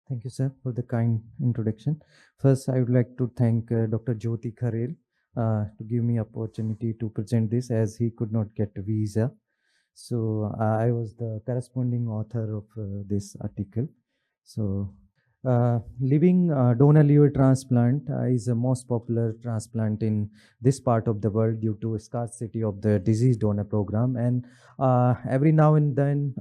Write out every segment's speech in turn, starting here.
Thank you, sir, for the kind introduction. First, I would like to thank Dr. Jyoti Kharel to give me opportunity to present this as he could not get a visa. So I was the corresponding author of this article. So living donor liver transplant is the most popular transplant in this part of the world due to scarcity of the disease donor program. And every now and then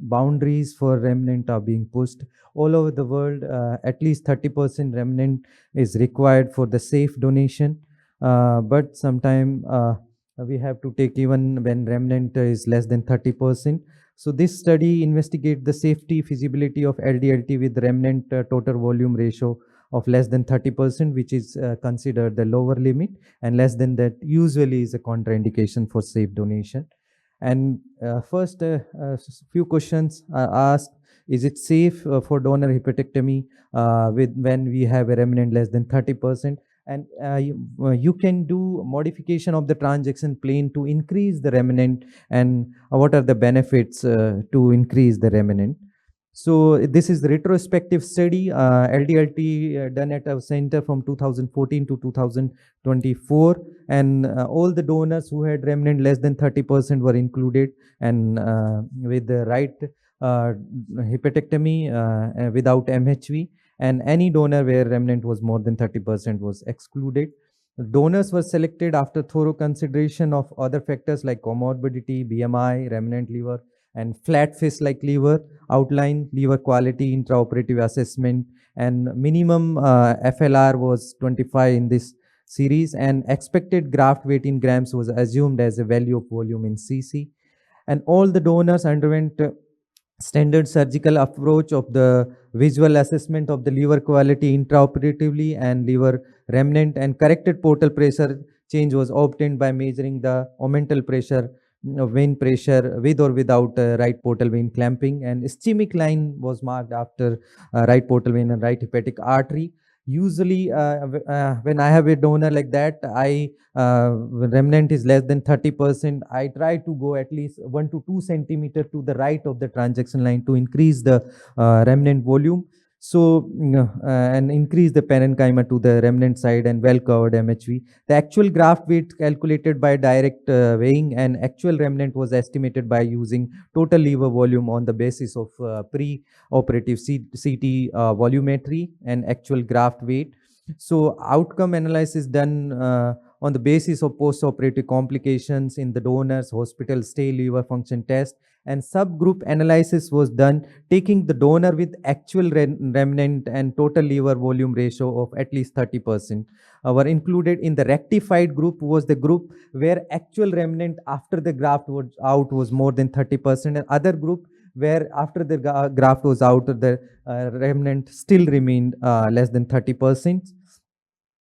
boundaries for remnant are being pushed all over the world. At least 30% remnant is required for the safe donation. But sometime we have to take even when remnant is less than 30%. So this study investigate the safety feasibility of LDLT with remnant total volume ratio of less than 30%, which is considered the lower limit, and less than that usually is a contraindication for safe donation. And first, few questions are asked. Is it safe for donor hepatectomy with when we have a remnant less than 30%? And you can do modification of the transaction plane to increase the remnant, and what are the benefits to increase the remnant. So this is the retrospective study, LDLT done at a center from 2014 to 2024, and all the donors who had remnant less than 30% were included, and with the right hepatectomy without MHV, and any donor where remnant was more than 30% was excluded. Donors were selected after thorough consideration of other factors like comorbidity, BMI, remnant liver, and flat fish-like liver, outline, liver quality, intraoperative assessment, and minimum FLR was 25 in this series, and expected graft weight in grams was assumed as a value of volume in cc. And all the donors underwent standard surgical approach of the visual assessment of the liver quality intraoperatively and liver remnant, and corrected portal pressure change was obtained by measuring the omental pressure, vein pressure with or without right portal vein clamping, and ischemic line was marked after right portal vein and right hepatic artery. Usually when I have a donor like that, I remnant is less than 30%, I try to go at least 1 to 2 centimeter to the right of the transaction line to increase the remnant volume. So and increase the parenchyma to the remnant side and well covered MHV. The actual graft weight calculated by direct weighing, and actual remnant was estimated by using total liver volume on the basis of pre-operative CT volumetry and actual graft weight. So outcome analysis done on the basis of post-operative complications in the donors, hospital stay, liver function test, and subgroup analysis was done taking the donor with actual remnant and total liver volume ratio of at least 30%. Were included in the rectified group was the group where actual remnant after the graft was out was more than 30%, and other group where after the graft was out, the remnant still remained less than 30%.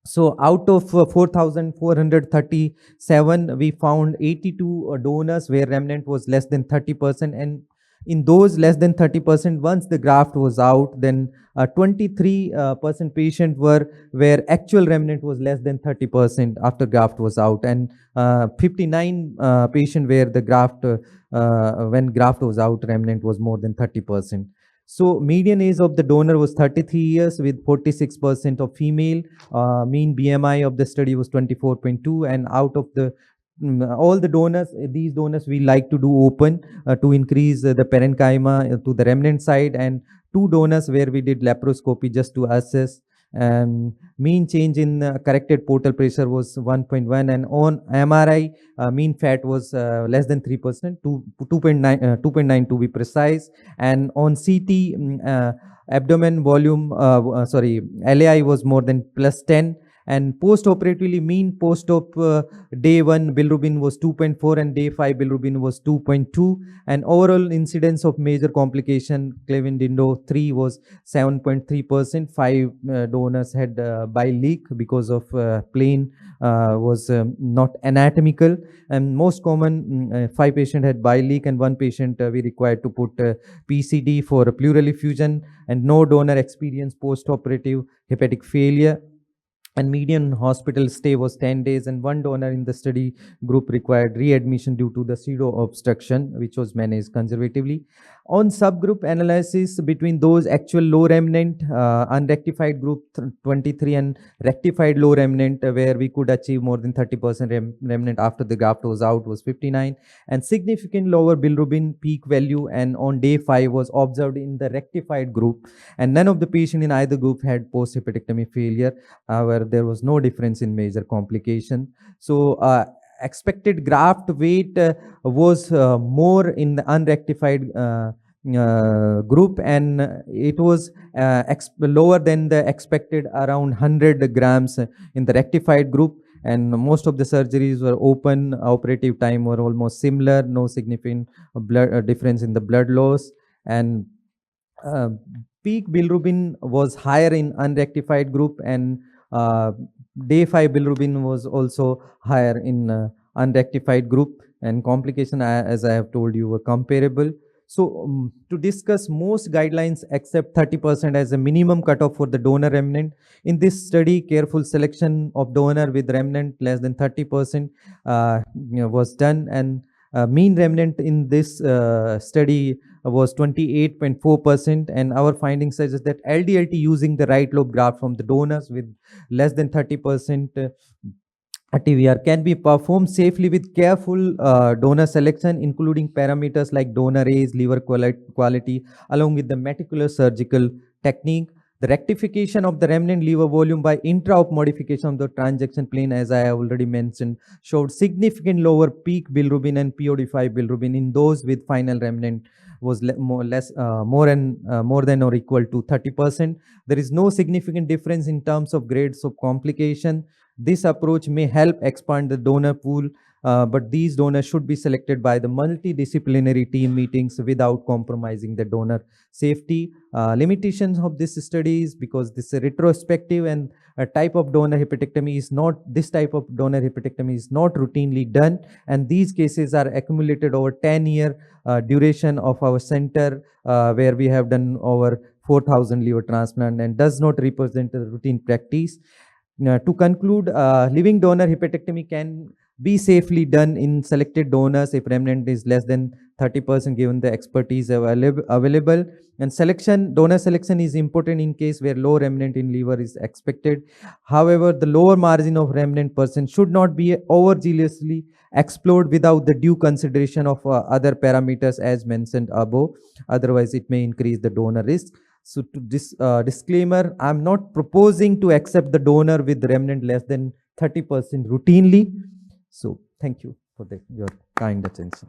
So out of 4,437, we found 82 donors where remnant was less than 30%. And in those less than 30%, once the graft was out, then 23% patient were where actual remnant was less than 30% after graft was out, and 59 patient where the graft, when graft was out, remnant was more than 30%. So median age of the donor was 33 years with 46% of female. Mean BMI of the study was 24.2, and out of the all the donors, these donors we like to do open to increase the parenchyma to the remnant side, and 2 donors where we did laparoscopy just to assess. And mean change in corrected portal pressure was 1.1, and on MRI mean fat was less than 3%, 2.9 to be precise, and on CT abdomen volume, LAI was more than plus 10, and post-operatively mean post-op day 1 bilirubin was 2.4 and day 5 bilirubin was 2.2, and overall incidence of major complication Clavin-Dindo 3 was 7.3%. 5 donors had bile leak because of plane was not anatomical, and most common 5 patient had bile leak, and 1 patient we required to put PCD for pleural effusion, and no donor experienced post-operative hepatic failure. and median hospital stay was 10 days, and one donor in the study group required readmission due to the pseudo obstruction, which was managed conservatively. On subgroup analysis between those actual low remnant unrectified group 23 and rectified low remnant, where we could achieve more than 30% remnant after the graft was out, was 59, and significant lower bilirubin peak value and on day 5 was observed in the rectified group, and none of the patient in either group had post hepatectomy failure. However, there was no difference in major complication. So expected graft weight was more in the unrectified group, and it was lower than the expected, around 100 grams in the rectified group, and most of the surgeries were open. Operative time were almost similar, no significant blood difference in the blood loss, and uh, peak bilirubin was higher in unrectified group, and uh, day 5 bilirubin was also higher in unrectified group, and complication, as I have told you, were comparable. So to discuss, most guidelines accept 30% as a minimum cutoff for the donor remnant. In this study, careful selection of donor with remnant less than 30% was done, and mean remnant in this study was 28.4%, and our findings suggest that LDLT using the right lobe graft from the donors with less than 30% RTVR can be performed safely with careful donor selection, including parameters like donor age, liver quality, along with the meticulous surgical technique. The rectification of the remnant liver volume by intra-op modification of the transaction plane, as I have already mentioned, showed significant lower peak bilirubin and POD5 bilirubin in those with final remnant was more than or equal to 30%. There is no significant difference in terms of grades of complication. This approach may help expand the donor pool, but these donors should be selected by the multidisciplinary team meetings without compromising the donor safety. Limitations of this study is because this is a retrospective, and a type of donor hepatectomy is not, this type of donor hepatectomy is not routinely done, and these cases are accumulated over 10-year duration of our center, where we have done over 4,000 liver transplant, and does not represent a routine practice. To conclude, living donor hepatectomy can be safely done in selected donors if remnant is less than 30% given the expertise available. And donor selection is important in case where low remnant in liver is expected. However, the lower margin of remnant percent should not be overzealously explored without the due consideration of other parameters as mentioned above. Otherwise, it may increase the donor risk. So to this disclaimer, I'm not proposing to accept the donor with remnant less than 30% routinely. So thank you for your kind attention.